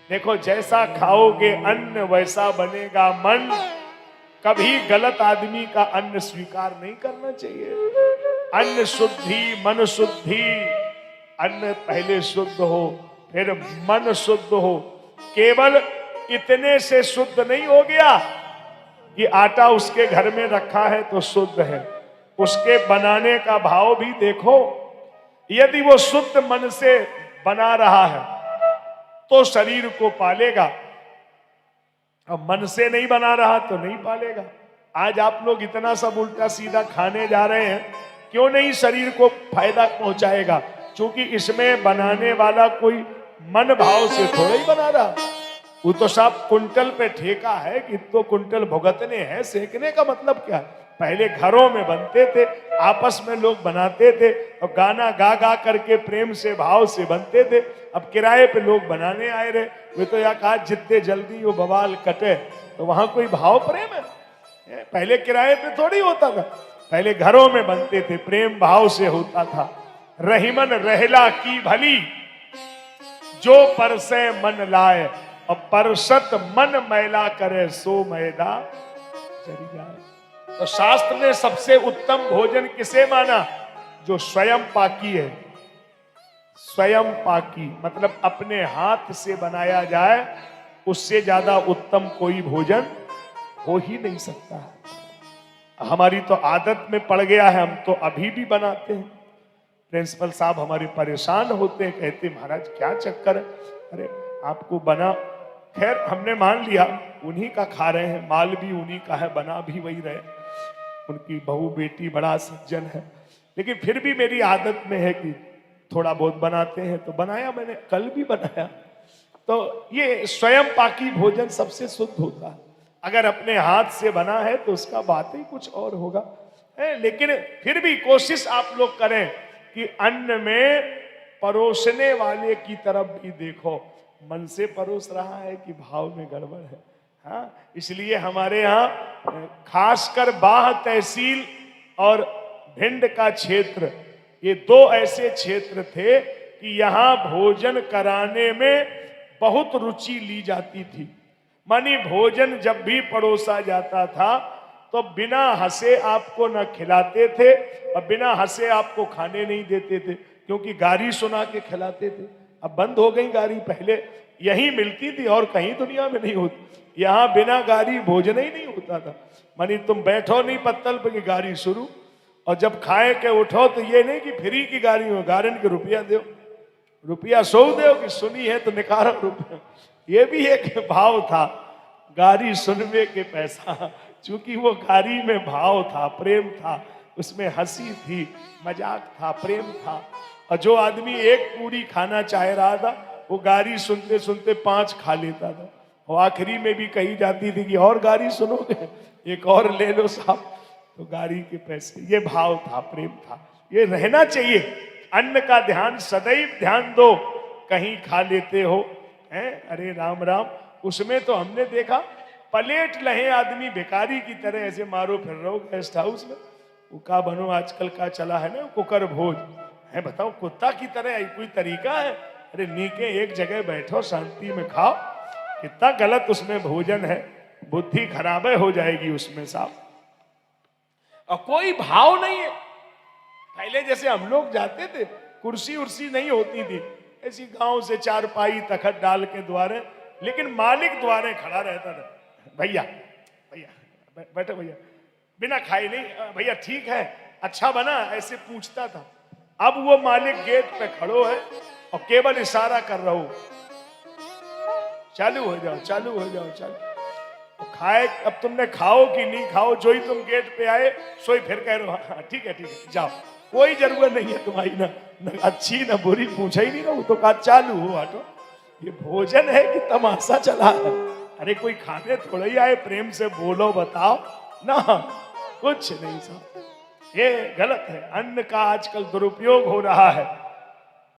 देखो, जैसा खाओगे अन्न वैसा बनेगा मन। कभी गलत आदमी का अन्न स्वीकार नहीं करना चाहिए। अन्न शुद्धि, मन शुद्धि। अन्न पहले शुद्ध हो, फिर मन शुद्ध हो। केवल इतने से शुद्ध नहीं हो गया कि आटा उसके घर में रखा है तो शुद्ध है। उसके बनाने का भाव भी देखो। यदि वो शुद्ध मन से बना रहा है तो शरीर को पालेगा, अब मन से नहीं बना रहा तो नहीं पालेगा। आज आप लोग इतना सब उल्टा सीधा खाने जा रहे हैं, क्यों नहीं शरीर को फायदा पहुंचाएगा? क्योंकि इसमें बनाने वाला कोई मन भाव से थोड़ा ही बना रहा। वो तो सब कुंटल पे ठेका है कि तो कुंटल भुगतने हैं। सेकने का मतलब क्या है? पहले घरों में बनते थे, आपस में लोग बनाते थे और गाना गा गा करके प्रेम से भाव से बनते थे। अब किराए पे लोग बनाने आए रहे। वे तो या कहा जितने जल्दी वो बवाल कटे, तो वहां कोई भाव प्रेम है? पहले किराए पे थोड़ी होता था, पहले घरों में बनते थे, प्रेम भाव से होता था। रहीमन रहला की भली, जो परसे मन लाए, और परसत मन मैला करे, सो मैदा चली जाए। तो शास्त्र ने सबसे उत्तम भोजन किसे माना? जो स्वयं पाकी है। स्वयं पाकी मतलब अपने हाथ से बनाया जाए, उससे ज्यादा उत्तम कोई भोजन हो ही नहीं सकता है। हमारी तो आदत में पड़ गया है, हम तो अभी भी बनाते हैं। प्रिंसिपल साहब हमारे परेशान होते हैं, कहते महाराज क्या चक्कर है? अरे आपको बना, खैर हमने मान लिया उन्हीं का खा रहे हैं, माल भी उन्हीं का है, बना भी वही रहे। उनकी बहू बेटी बड़ा सज्जन है, लेकिन फिर भी मेरी आदत में है कि थोड़ा बहुत बनाते हैं। तो बनाया, मैंने कल भी बनाया। तो ये स्वयं पाकी भोजन सबसे शुद्ध होता है। अगर अपने हाथ से बना है तो उसका बात ही कुछ और होगा। लेकिन फिर भी कोशिश आप लोग करें कि अन्न में परोसने वाले की तरफ भी देखो, मन से परोस रहा है कि भाव में गड़बड़ है। हाँ, इसलिए हमारे यहाँ खासकर बाह तहसील और भिंड का क्षेत्र, ये दो ऐसे क्षेत्र थे कि यहाँ भोजन कराने में बहुत रुचि ली जाती थी। मानी भोजन जब भी परोसा जाता था तो बिना हंसे आपको न खिलाते थे और बिना हंसे आपको खाने नहीं देते थे, क्योंकि गारी सुना के खिलाते थे। अब बंद हो गई गारी, पहले यहीं मिलती थी और कहीं दुनिया में नहीं होती। यहाँ बिना गारी भोजन ही नहीं होता था। मानी तुम बैठो नहीं पत्तल पे कि गारी शुरू, और जब खाए के उठो तो ये नहीं कि फ्री की गारी हो, गारन के रुपया दो, रुपया सो दो कि सुनी है तो निकालो रुपया। ये भी एक भाव था, गारी सुनवे के पैसा। चूंकि वो गारी में भाव था, प्रेम था, उसमें हंसी थी, मजाक था, प्रेम था। और जो आदमी एक पूरी खाना चाह रहा था, वो गारी सुनते सुनते 5 खा लेता था। और आखिरी में भी कही जाती थी कि और गारी सुनोगे, एक और ले लो साहब, तो गारी के पैसे। ये भाव था, प्रेम था। ये रहना चाहिए। अन्न का ध्यान सदैव ध्यान दो, कहीं खा लेते हो हैं, अरे राम राम। उसमें तो हमने देखा प्लेट लहे आदमी भिखारी की तरह ऐसे मारो फिर रहो गेस्ट हाउस में। वो का बनो आजकल का चला है ना, कुकर भोज है। बताओ कुत्ता की तरह कोई तरीका है? अरे नीके एक जगह बैठो, शांति में खाओ। कितना गलत उसमें भोजन है, बुद्धि खराब हो जाएगी उसमें साहब। और कोई भाव नहीं है। पहले जैसे हम लोग जाते थे, कुर्सी उर्सी नहीं होती थी, ऐसी गांव से चारपाई तखत डाल के द्वारे, लेकिन मालिक द्वारे खड़ा रहता था। भैया भैया बैठो भैया, बिना खाए नहीं, भैया ठीक है, अच्छा बना, ऐसे पूछता था। अब वो मालिक गेट पे खड़ो है और केवल इशारा कर रहा हूं, चालू हो जाओ, चालू हो जाओ, चालू। तो खाए, अब तुमने खाओ कि नहीं खाओ, जो ही तुम गेट पे आए सोई फिर कह रहे हो हाँ ठीक है जाओ। कोई जरूरत नहीं है तुम्हारी, ना अच्छी ना बुरी, पूछा ही नहीं ना। वो तो कहा चालू हो, हटो। ये भोजन है कि तमाशा चला है? अरे कोई खाने थोड़ा ही आए, प्रेम से बोलो, बताओ ना, कुछ नहीं साहब। ये गलत है। अन्न का आजकल दुरुपयोग हो रहा है।